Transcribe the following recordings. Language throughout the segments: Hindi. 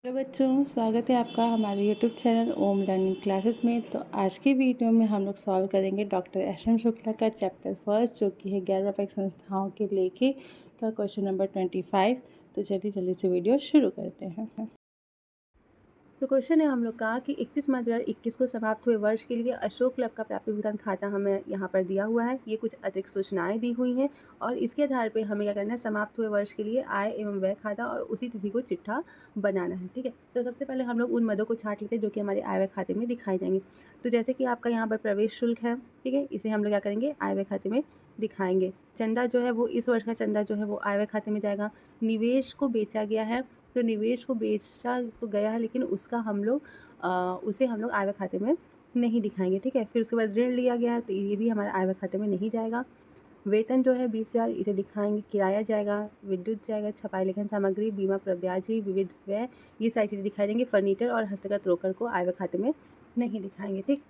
हेलो बच्चों, स्वागत है आपका हमारे यूट्यूब चैनल ओम लर्निंग क्लासेस में। तो आज की वीडियो में हम लोग सॉल्व करेंगे डॉक्टर एस एम शुक्ला का चैप्टर फर्स्ट, जो कि है गैर व्यापारिक संस्थाओं के लेखे का क्वेश्चन नंबर 25। तो चलिए जल्दी से वीडियो शुरू करते हैं। तो क्वेश्चन है हम लोग का कि 31 मार्च 2021 को समाप्त हुए वर्ष के लिए अशोक क्लब का प्राप्ति भुगतान खाता हमें यहाँ पर दिया हुआ है। ये कुछ अतिरिक्त सूचनाएं दी हुई हैं और इसके आधार पे हमें क्या करना है, समाप्त हुए वर्ष के लिए आय एवं व्यय खाता और उसी तिथि को चिट्ठा बनाना है। ठीक है, तो सबसे पहले हम लोग उन मदों को छांट लेते हैं जो कि हमारे आय व्यय खाते में दिखाई जाएंगे। तो जैसे कि आपका यहाँ पर प्रवेश शुल्क है, ठीक है, इसे हम लोग क्या करेंगे, आय व्यय खाते में दिखाएंगे। चंदा जो है वो इस वर्ष का चंदा जो है वो आय व्यय खाते में जाएगा। निवेश को बेचा गया है, तो निवेश को बेचा तो गया है लेकिन उसका हम लोग उसे हम लोग आय व्यय खाते में नहीं दिखाएंगे। ठीक है, फिर उसके बाद ऋण लिया गया है तो ये भी हमारे आय व्यय खाते में नहीं जाएगा। वेतन जो है 20,000, इसे दिखाएंगे। किराया जाएगा, विद्युत जाएगा, छपाई लेखन सामग्री, बीमा प्रब्याजी, विविध व्यय, ये सारी चीज़ें दिखाई देंगी। फर्नीचर और हस्तगत रोकड़ को आय व्यय खाते में नहीं दिखाएंगे। ठीक,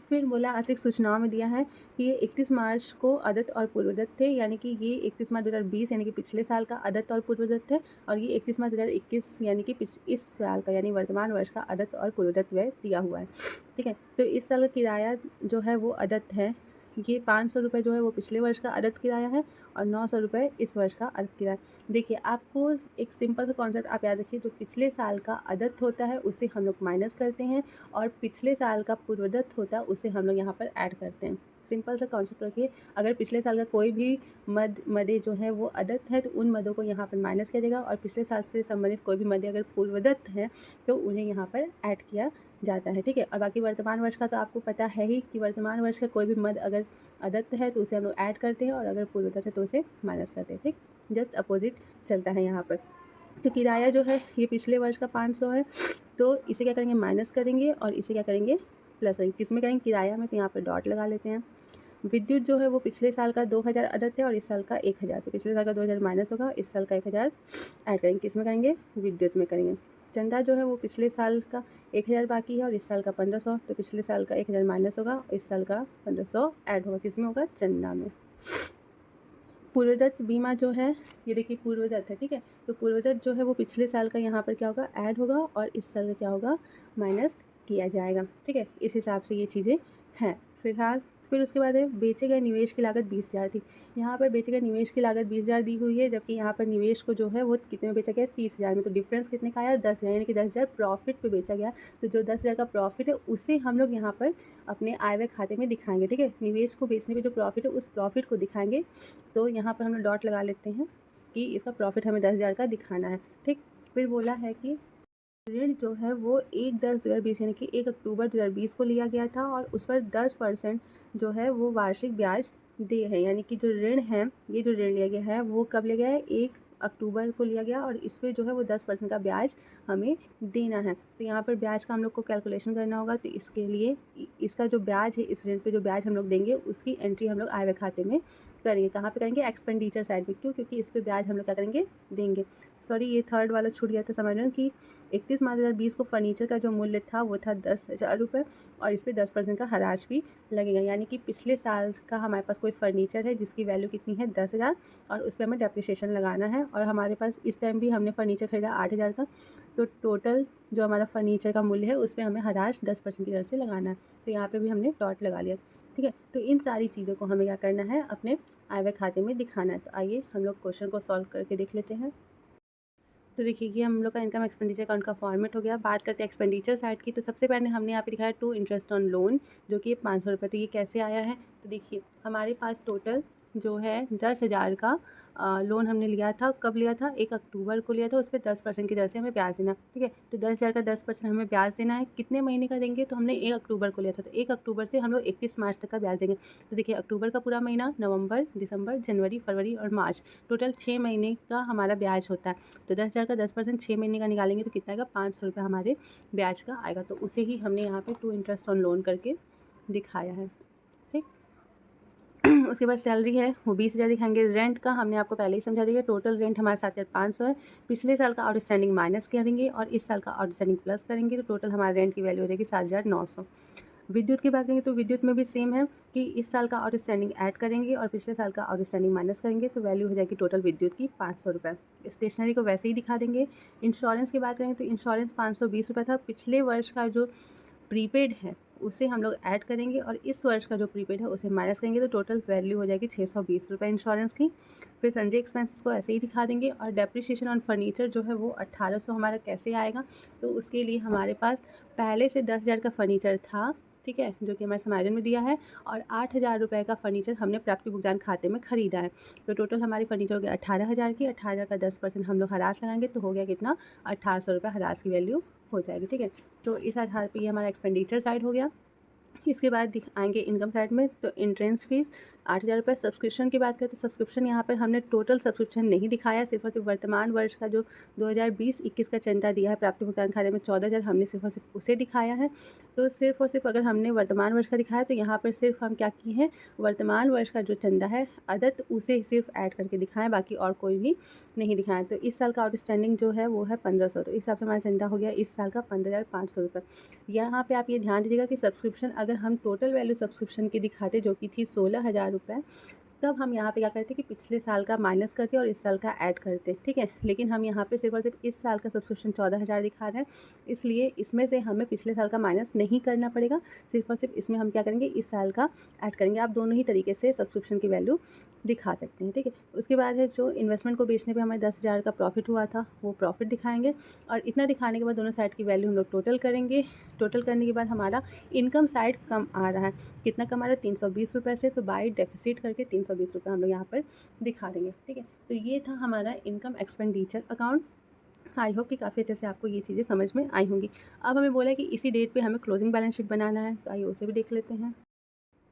फिर बोला अतिरिक्त सूचनाओं में दिया है कि ये 31 मार्च को अदत्त और पूर्वदत्त थे, यानी कि ये 31 मार्च 2020 यानी कि पिछले साल का अदत्त और पूर्वदत्त है, और ये 31 मार्च 2021 यानी कि इस साल का यानी वर्तमान वर्ष का अदत्त और पूर्वदत्त व्यय दिया हुआ है। ठीक है, तो इस साल का किराया जो है वो अदत्त है। ये 500 रुपये जो है वो पिछले वर्ष का अदत्त किराया है और 900 रुपये इस वर्ष का अदत्त किराया। देखिए, आपको एक सिंपल सा कॉन्सेप्ट आप याद रखिए, जो पिछले साल का अदत्त होता है उसे हम लोग माइनस करते हैं और पिछले साल का पूर्वदत्त होता है उसे हम लोग यहाँ पर ऐड करते हैं। सिंपल सा कॉन्सेप्ट रखिए, अगर पिछले साल का कोई भी मदे जो है वो अदत्त है तो उन मदों को यहाँ पर माइनस किया जाएगा, और पिछले साल से संबंधित कोई भी मदे अगर पूर्वदत्त है तो उन्हें यहाँ पर ऐड किया जाता है। ठीक है, और बाकी वर्तमान वर्ष का तो आपको पता है ही कि वर्तमान वर्ष का कोई भी मद अगर अदत्त है तो उसे हम लोग ऐड करते हैं और अगर पूर्वदत्त है तो उसे माइनस करते हैं। ठीक, जस्ट अपोजिट चलता है यहाँ पर। तो किराया जो है ये पिछले वर्ष का 500 है, तो इसे क्या करेंगे, माइनस करेंगे और इसे क्या करेंगे, प्लस करेंगे। किस में करेंगे, किराया में, तो यहाँ पर डॉट लगा लेते हैं। विद्युत जो है वो पिछले साल का 2000 अदत्त है और इस साल का 1000, तो पिछले साल का 2000 माइनस होगा, इस साल का 1000 ऐड करेंगे। किस में करेंगे, विद्युत में करेंगे। चंदा जो है वो पिछले साल का 1000 बाकी है और इस साल का 1500, तो पिछले साल का 1000 माइनस होगा, इस साल का 1500 ऐड होगा। किस में होगा, चंदा में। पूर्वदत्त बीमा जो है ये देखिए पूर्वदत्त है। ठीक है, तो पूर्वदत्त जो है वो पिछले साल का यहाँ पर क्या होगा, ऐड होगा, और इस साल का क्या होगा, माइनस किया जाएगा। ठीक है, इस हिसाब से ये चीज़ें हैं फिलहाल। फिर उसके बाद है बेचे गए निवेश की लागत 20,000 थी। यहाँ पर बेचे गए निवेश की लागत 20,000 दी हुई है, जबकि यहाँ पर निवेश को जो है वो कितने में बेचा गया, 30,000 में। तो डिफरेंस कितने का आया, 10,000, यानी कि 10,000 प्रॉफिट पे बेचा गया। तो जो 10,000 का प्रॉफिट है उसे हम लोग यहाँ पर अपने आय व्यय खाते में दिखाएंगे। ठीक है, निवेश को बेचने पे जो प्रॉफिट है उस प्रॉफिट को दिखाएंगे। तो यहाँ पर हम लोग डॉट लगा लेते हैं कि इसका प्रॉफिट हमें 10,000 का दिखाना है। ठीक, फिर बोला है कि ऋण जो है वो 1/10/2020 यानी कि 1 अक्टूबर 2020 को लिया गया था और उस पर 10% जो है वो वार्षिक ब्याज दे है। यानी कि जो ऋण है, ये जो ऋण लिया गया है वो कब लिया गया है, 1 अक्टूबर को लिया गया और इस पर जो है वो 10% का ब्याज हमें देना है। तो यहाँ पर ब्याज का हम लोग को कैलकुलेशन करना होगा, तो इसके लिए इसका जो ब्याज है, इस ऋण पे जो ब्याज हम लोग देंगे उसकी एंट्री हम लोग आय व्यय खाते में करेंगे। कहाँ पे करेंगे, एक्सपेंडिचर साइड में। क्यों, क्योंकि इस पर ब्याज हम लोग क्या करेंगे, देंगे। सॉरी, ये थर्ड वाला छूट गया था, समझ रहे हैं कि 31 मार्च 2020 को फर्नीचर का जो मूल्य था वो था 10,000 रुपये और इस पर 10% का हराज भी लगेगा। यानी कि पिछले साल का हमारे पास कोई फर्नीचर है जिसकी वैल्यू कितनी है, 10,000, और उस पर हमें डेप्रिसिएशन लगाना है। और हमारे पास इस टाइम भी हमने फर्नीचर खरीदा 8,000 का, तो टोटल जो हमारा फर्नीचर का मूल्य है उस पर हमें हराज 10% की दर से लगाना है। तो यहाँ पर भी हमने डॉट लगा लिया। ठीक है, तो इन सारी चीज़ों को हमें क्या करना है, अपने आय व्यय खाते में दिखाना है। तो आइए हम लोग क्वेश्चन को सॉल्व करके देख लेते हैं। तो देखिए कि हम लोग का इनकम एक्सपेंडिचर अकाउंट का फॉर्मेट हो गया। बात करते हैं एक्सपेंडिचर साइड की। तो सबसे पहले हमने यहाँ पे दिखाया 2 इंटरेस्ट ऑन लोन, जो कि 500 रुपये। तो ये कैसे आया है, तो देखिए हमारे पास टोटल जो है 10,000 का लोन हमने लिया था। कब लिया था, 1 अक्टूबर को लिया था। उस पर 10% की दर से हमें ब्याज देना। ठीक है, तो 10,000 का 10% हमें ब्याज देना है। कितने महीने का देंगे, तो हमने 1 अक्टूबर को लिया था, तो 1 अक्टूबर से हम लोग 31 मार्च तक का ब्याज देंगे। तो देखिए अक्टूबर का पूरा महीना, नवंबर, दिसंबर, जनवरी, फरवरी और मार्च, टोटल 6 महीने का हमारा ब्याज होता है। तो 10,000 का 10% 6 महीने का निकालेंगे तो कितना आएगा, 500 रुपये हमारे ब्याज का आएगा। तो उसे ही हमने यहाँ पे 2 इंटरेस्ट ऑन लोन करके दिखाया है। ठीक, उसके बाद सैलरी है वो 20,000 दिखाएंगे। रेंट का हमने आपको पहले ही समझा दिया, टोटल रेंट हमारा 7,500 है। पिछले साल का आउटस्टैंडिंग माइनस करेंगे और इस साल का आउटस्टैंडिंग प्लस करेंगे, तो टोटल हमारा रेंट की वैल्यू हो जाएगी 7,900। विद्युत की बात करेंगे तो विद्युत में भी सेम है कि इस साल का आउटस्टैंडिंग ऐड करेंगे और पिछले साल का आउटस्टैंडिंग माइनस करेंगे, तो वैल्यू हो जाएगी टोटल विद्युत की 500 रुपये। स्टेशनरी को वैसे ही दिखा देंगे। इंश्योरेंस की बात करेंगे तो इंश्योरेंस 520 रुपये था। पिछले वर्ष का जो प्रीपेड है उसे हम लोग ऐड करेंगे और इस वर्ष का जो प्रीपेड है उसे माइनस करेंगे, तो टोटल वैल्यू हो जाएगी 620 रुपये इंश्योरेंस की। फिर सन्ड्री एक्सपेंसेस को ऐसे ही दिखा देंगे। और डेप्रिसिएशन ऑन फर्नीचर जो है वो 1800 हमारा कैसे आएगा, तो उसके लिए हमारे पास पहले से 10,000 का फर्नीचर था, ठीक है, जो कि हमारे समायोजन में दिया है, और 8,000 रुपये का फर्नीचर हमने प्राप्ति भुगतान खाते में खरीदा है। तो टोटल हमारी फर्नीचर हो गया 18,000 की। 18,000 का 10% हम लोग हरास लगाएंगे तो हो गया कितना, 1800 रुपये हरास की वैल्यू हो जाएगी, ठीक है। तो इस आधार पे ये हमारा एक्सपेंडिचर साइड हो गया। इसके बाद आएंगे इनकम साइड में, तो एंट्रेंस फीस 8,000 रुपये। सब्सक्रिप्शन की बात करें तो सब्सक्रिप्शन यहाँ पर हमने टोटल सब्सक्रिप्शन नहीं दिखाया, सिर्फ और सिर्फ वर्तमान वर्ष का जो 2020-21 का चंदा दिया है प्राप्ति भुगतान खाते में 14,000, हमने सिर्फ और सिर्फ उसे दिखाया है। तो सिर्फ और सिर्फ अगर हमने वर्तमान वर्ष का दिखाया तो यहाँ पर सिर्फ हम क्या किए हैं, वर्तमान वर्ष का जो चंदा है अदत्त उसे सिर्फ ऐड करके दिखाएं, बाकी और कोई भी नहीं दिखाएं। तो इस साल का आउटस्टैंडिंग जो है वो है 1500, तो इस हिसाब से हमारा चंदा हो गया इस साल का 15,500 रुपये। यहाँ पे आप ये ध्यान दीजिएगा कि सब्सक्रिप्शन अगर हम टोटल वैल्यू सब्सक्रिप्शन की दिखाते जो कि थी 16,000 रुपये, तब हम यहाँ पे क्या करते कि पिछले साल का माइनस करके और इस साल का ऐड करते, ठीक है। लेकिन हम यहाँ पे सिर्फ और सिर्फ इस साल का सब्सक्रिप्शन 14,000 दिखा रहे हैं, इसलिए इसमें से हमें पिछले साल का माइनस नहीं करना पड़ेगा, सिर्फ और सिर्फ इसमें हम क्या करेंगे, इस साल का ऐड करेंगे। आप दोनों ही तरीके से सब्सक्रिप्शन की वैल्यू दिखा सकते हैं, ठीक है। उसके बाद है जो इन्वेस्टमेंट को बेचने पे हमें 10,000 का प्रॉफिट हुआ था, वो प्रॉफिट दिखाएंगे। और इतना दिखाने के बाद दोनों साइड की वैल्यू हम लोग टोटल करेंगे। टोटल करने के बाद हमारा इनकम साइड कम आ रहा है, कितना कम आ रहा है, 320 रुपये से, तो बाई डेफिसिट करके 320 रुपये हम लोग यहाँ पर दिखा देंगे, ठीक है। तो ये था हमारा income expenditure account. I hope कि काफ़ी अच्छे से आपको ये चीज़ें समझ में आई होंगी। अब हमें बोला है कि इसी डेट पे हमें क्लोजिंग बैलेंस शीट बनाना है, तो आइए उसे भी देख लेते हैं।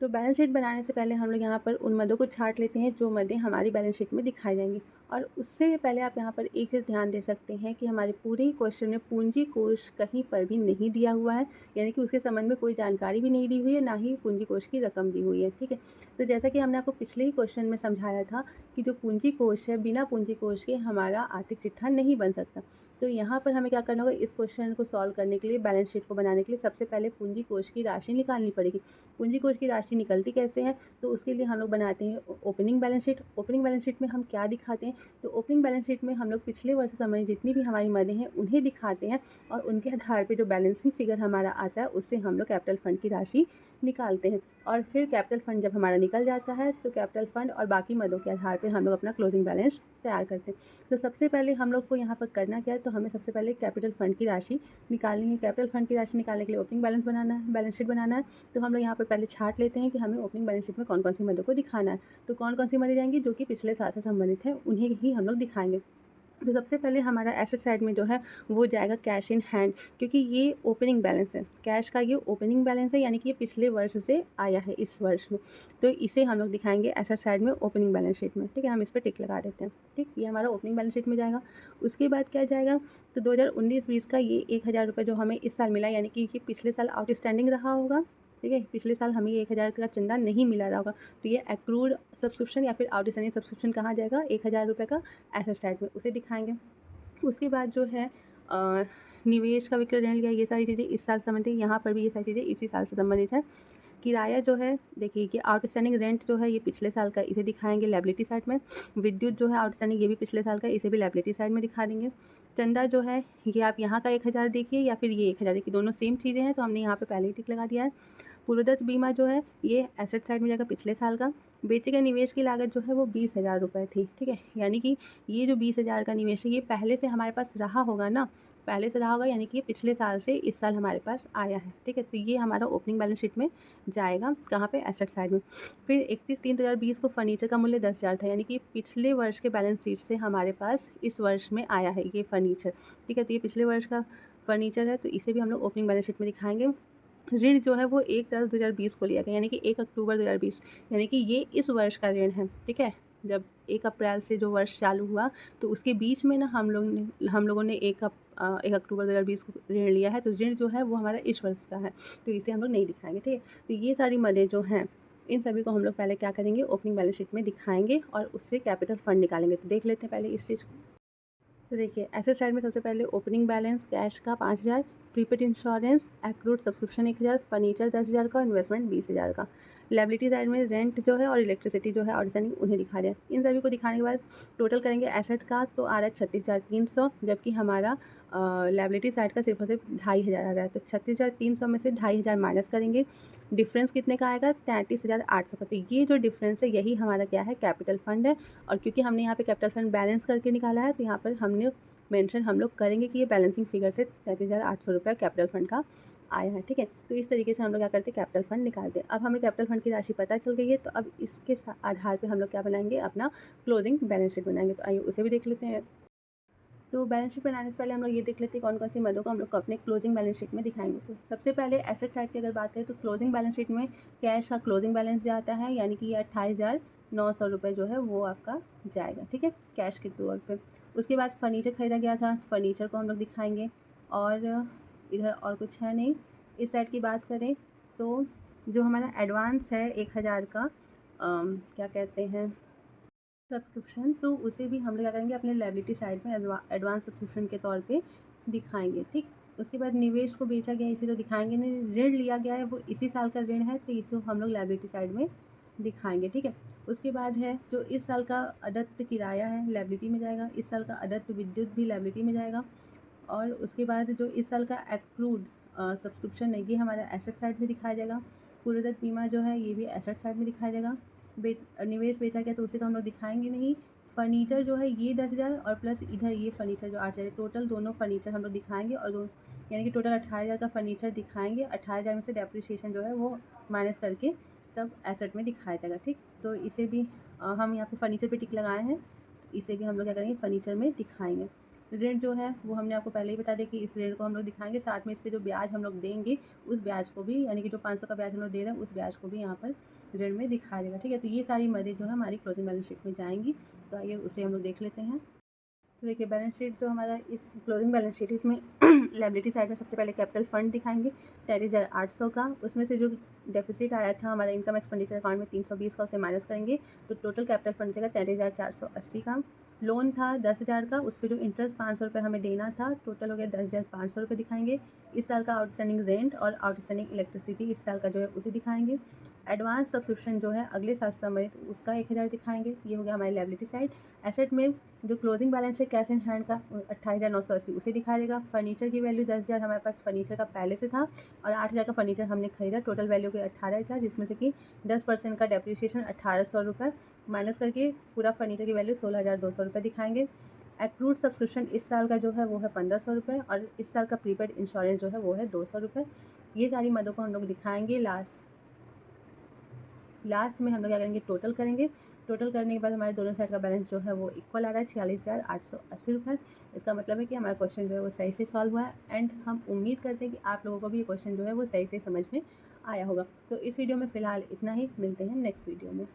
तो बैलेंस शीट बनाने से पहले हम लोग यहाँ पर उन मदों को छांट लेते हैं जो मदें हमारी बैलेंस शीट में दिखाई जाएंगी। और उससे पहले आप यहाँ पर एक चीज़ ध्यान दे सकते हैं कि हमारे पूरे ही क्वेश्चन में पूंजी कोष कहीं पर भी नहीं दिया हुआ है, यानी कि उसके संबंध में कोई जानकारी भी नहीं दी हुई है, ना ही पूंजी कोष की रकम दी हुई है, ठीक है। तो जैसा कि हमने आपको पिछले ही क्वेश्चन में समझाया था कि जो पूंजी कोष है, बिना पूंजी कोष के हमारा आर्थिक चिट्ठा नहीं बन सकता। तो यहाँ पर हमें क्या करना होगा, इस क्वेश्चन को सॉल्व करने के लिए, बैलेंस शीट को बनाने के लिए सबसे पहले पूंजी कोष की राशि निकालनी पड़ेगी। पूंजी कोष की राशि निकलती कैसे है, तो उसके लिए हम लोग बनाते हैं opening balance sheet. Opening balance sheet में हम क्या दिखाते हैं, तो ओपनिंग बैलेंस शीट में हम लोग पिछले वर्ष से संबंधित जितनी भी हमारी मदें हैं उन्हें दिखाते हैं, और उनके आधार पे जो बैलेंसिंग फिगर हमारा आता है उससे हम लोग कैपिटल फंड की राशि निकालते हैं। और फिर कैपिटल फंड जब हमारा निकल जाता है तो कैपिटल फंड और बाकी मदों के आधार पे हम लोग अपना क्लोजिंग बैलेंस तैयार करते हैं। तो सबसे पहले हम लोग को यहाँ पर करना क्या है, तो हमें सबसे पहले कैपिटल फंड की राशि निकालनी है। कैपिटल फंड की राशि निकालने के लिए ओपनिंग बैलेंस बनाना है, बैलेंस शीट बनाना है। तो हम लोग यहाँ पर पहले छांट लेते हैं कि हमें ओपनिंग बैलेंस शीट में कौन कौन सी मदों को दिखाना है। तो कौन कौन सी मदें जाएंगी, जो कि पिछले साल से संबंधित है उन्हें ही हम लोग दिखाएंगे। तो सबसे पहले हमारा एसेट साइड में जो है वो जाएगा कैश इन हैंड, क्योंकि ये ओपनिंग बैलेंस है, कैश का ये ओपनिंग बैलेंस है, यानी कि ये पिछले वर्ष से आया है इस वर्ष में, तो इसे हम लोग दिखाएंगे एसेट साइड में ओपनिंग बैलेंस शीट में, ठीक है। हम इस पर टिक लगा देते हैं, ठीक, ये हमारा ओपनिंग बैलेंस शीट में जाएगा। उसके बाद क्या जाएगा, तो 2019-20 का ये 1,000 रुपये जो हमें इस साल मिला, यानी कि पिछले साल आउटस्टैंडिंग रहा होगा, ठीक है। पिछले साल हमें ये 1,000 का चंदा नहीं मिला रहा होगा, तो ये एक्रूड सब्सक्रिप्शन या फिर आउटस्टैंडिंग सब्सक्रिप्शन कहाँ जाएगा, 1,000 रुपये का एसेट साइड में, उसे दिखाएंगे। उसके बाद जो है निवेश का विक्रय ऋण लिया, ये सारी चीज़ें इस साल से संबंधित, यहाँ पर भी ये सारी चीज़ें इसी साल से संबंधित है। किराया जो है, देखिए कि आउटस्टैंडिंग रेंट जो है ये पिछले साल का, इसे दिखाएंगे लायबिलिटी साइड में। विद्युत जो है आउटस्टैंडिंग, ये भी पिछले साल का, इसे भी लायबिलिटी साइड में दिखा देंगे। चंदा जो है ये आप यहाँ का 1,000 देखिए या फिर ये 1,000 देखिए, दोनों सेम चीज़ें हैं, तो हमने यहाँ पे पहले ही टिक लगा दिया है। पूर्वदत्त बीमा जो है ये एसेट साइड में जाएगा पिछले साल का। बेचे गए निवेश की लागत जो है वो 20,000 रुपये थी, ठीक है। यानी कि ये जो 20,000 का निवेश है ये पहले से हमारे पास रहा होगा ना, पहले से रहा होगा, यानी कि ये पिछले साल से इस साल हमारे पास आया है, ठीक है। तो ये हमारा ओपनिंग बैलेंस शीट में जाएगा, कहाँ पे, एसेट साइड में। फिर 31/3/2020 को फर्नीचर का मूल्य 10,000 था, यानी कि पिछले वर्ष के बैलेंस शीट से हमारे पास इस वर्ष में आया है ये फर्नीचर, ठीक है। तो ये पिछले वर्ष का फर्नीचर है, तो इसे भी हम लोग ओपनिंग बैलेंस शीट में दिखाएंगे। ऋण जो है वो 1/10/2020 को लिया गया, यानी कि 1 अक्टूबर 2020, यानी कि ये इस वर्ष का ऋण है, ठीक है। जब 1 अप्रैल से जो वर्ष चालू हुआ तो उसके बीच में ना हम लोगों ने 1 अक्टूबर 2020 को ऋण लिया है, तो ऋण जो है वो हमारा इस वर्ष का है, तो इसे हम लोग नहीं दिखाएंगे, ठीक है। तो ये सारी मदें जो हैं इन सभी को हम लोग पहले क्या करेंगे, ओपनिंग बैलेंस शीट में दिखाएंगे और उससे कैपिटल फंड निकालेंगे। तो देख लेते हैं पहले इस चीज़ को। तो देखिए एसेट साइड में सबसे पहले ओपनिंग बैलेंस कैश का 5,000, prepaid insurance, accrued subscription 1,000, furniture 10,000 का, इन्वेस्टमेंट 20,000 का। लायबिलिटी साइड में रेंट जो है और इलेक्ट्रिसिटी जो है आउटस्टैंडिंग उन्हें दिखा दिया। इन सभी को दिखाने के बाद टोटल करेंगे एसेट का तो आ रहा है 36,300, जबकि हमारा लायबिलिटी साइड का सिर्फ और सिर्फ 2,500 आ रहा है। तो 36,300 में से 2,500 माइनस करेंगे, डिफरेंस कितने का आएगा 33,800 का। तो ये जो डिफरेंस है यही हमारा क्या है कैपिटल फंड है। और क्योंकि हमने यहाँ पे कैपिटल फंड बैलेंस करके निकाला है तो यहाँ पर हमने मेंशन हम लोग करेंगे कि ये बैलेंसिंग फिगर से 33,800 रुपये कैपिटल फंड का आया है। ठीक है, तो इस तरीके से हम लोग क्या करते हैं कैपिटल फंड निकालते हैं। अब हमें कैपिटल फंड की राशि पता चल गई है, तो अब इसके आधार पे हम लोग क्या बनाएंगे अपना क्लोजिंग बैलेंस शीट बनाएंगे। तो आइए उसे भी देख लेते हैं। तो बैलेंस शीट बनाने से पहले हम लोग ये देख लेते हैं कौन कौन सी मदों को हम लोग को अपने क्लोजिंग बैलेंस शीट में दिखाएंगे। तो सबसे पहले एसेट साइड की अगर बात करें तो क्लोजिंग बैलेंस शीट में कैश का क्लोजिंग बैलेंस जाता है, यानी कि ये 28,900 रुपये जो है वो आपका जाएगा। ठीक है, कैश के तौर पे। उसके बाद फर्नीचर ख़रीदा गया था, फर्नीचर को हम लोग दिखाएंगे। और इधर और कुछ है नहीं। इस साइड की बात करें तो जो हमारा एडवांस है 1,000 का क्या कहते हैं सब्सक्रिप्शन, तो उसे भी हम लोग क्या करेंगे अपने लायबिलिटी साइड में एडवांस सब्सक्रिप्शन के तौर पे दिखाएंगे। ठीक, उसके बाद निवेश को बेचा गया इसे तो दिखाएंगे नहीं। ऋण लिया गया है वो इसी साल का ऋण है तो इसे हम लोग लायबिलिटी साइड में दिखाएंगे। ठीक है, उसके बाद है जो इस साल का अदत्त किराया है लायबिलिटी में जाएगा, इस साल का अदत्त विद्युत भी लायबिलिटी में जाएगा। और उसके बाद जो इस साल का एक्रूड सब्सक्रिप्शन है ये हमारा एसेट साइड में दिखाया जाएगा। पूर्वदत्त बीमा जो है ये भी एसेट साइड में दिखाया जाएगा। निवेश बेचा गया तो उसे तो हम लोग दिखाएंगे नहीं। फर्नीचर जो है ये 10,000 और प्लस इधर ये फर्नीचर जो 8,000, टोटल दोनों फर्नीचर हम लोग दिखाएंगे। और यानी कि टोटल 18,000 का फर्नीचर दिखाएंगे। 18,000 में से डेप्रिसिएशन जो है वो माइनस करके तब एसेट में दिखाया जाएगा। ठीक, तो इसे भी हम यहाँ पे फर्नीचर पे टिक लगाए हैं, तो इसे भी हम लोग क्या करेंगे फर्नीचर में दिखाएंगे। ऋण जो है वो हमने आपको पहले ही बता दिया कि इस ऋण को हम लोग दिखाएंगे, साथ में इस पर जो ब्याज हम लोग देंगे उस ब्याज को भी, यानी कि जो 500 का ब्याज हम लोग दे रहे हैं उस ब्याज को भी यहाँ पर ऋण में दिखाया जाएगा। ठीक है, तो ये सारी मदें जो है हमारी क्लोजिंग बैलेंस शीट में जाएंगी। तो आइए उसे हम लोग देख लेते हैं। तो देखिए बैलेंस शीट जो हमारा इस क्लोजिंग बैलेंस शीट इसमें लायबिलिटी साइड में सबसे पहले कैपिटल फंड दिखाएंगे 33,800 का। उसमें से जो डेफिसिट आया था हमारा इनकम एक्सपेंडिचर अकाउंट में 320 का, उसे माइनस करेंगे तो टोटल कैपिटल फंड जाएगा 33,480 का। लोन था 10,000 का, उस पर जो इंटरेस्ट 500 रुपये हमें देना था, टोटल हो गया 10,500 रुपये दिखाएंगे। इस साल का आउटस्टैंडिंग रेंट और आउटस्टैंडिंग इलेक्ट्रिसिटी इस साल का जो है उसे दिखाएंगे। एडवांस सब्सक्रिप्शन जो है अगले साल संबंधित उसका 1,000 दिखाएंगे। ये हो गया हमारी लायबिलिटी साइड। एसेट में जो क्लोजिंग बैलेंस है कैश इन हैंड का 28,980 उसे दिखाया जाएगा। फर्नीचर की वैल्यू 10,000 हमारे पास फर्नीचर का पहले से था और 8,000 का फर्नीचर हमने खरीदा, टोटल वैल्यू के 18,000, जिसमें से कि 10% का डेप्रिसिएशन 1,800 रुपये माइनस करके पूरा फर्नीचर की वैल्यू 16,200 रुपये दिखाएंगे। एक्रूड सब्सक्रिप्शन इस साल का जो है वो है 1,500 रुपये और इस साल का प्रीपेड इंश्योरेंस जो है वो है 200 रुपये। ये सारी मदों को हम लोग दिखाएंगे। लास्ट में हम लोग क्या करेंगे टोटल करेंगे। टोटल करने के बाद हमारे दोनों साइड का बैलेंस जो है वो इक्वल आ रहा है 46,880 रुपये। इसका मतलब है कि हमारा क्वेश्चन जो है वो सही से सॉल्व हुआ है एंड हम उम्मीद करते हैं कि आप लोगों को भी ये क्वेश्चन जो है वो सही से समझ में आया होगा। तो इस वीडियो में फ़िलहाल इतना ही, मिलते हैं नेक्स्ट वीडियो में।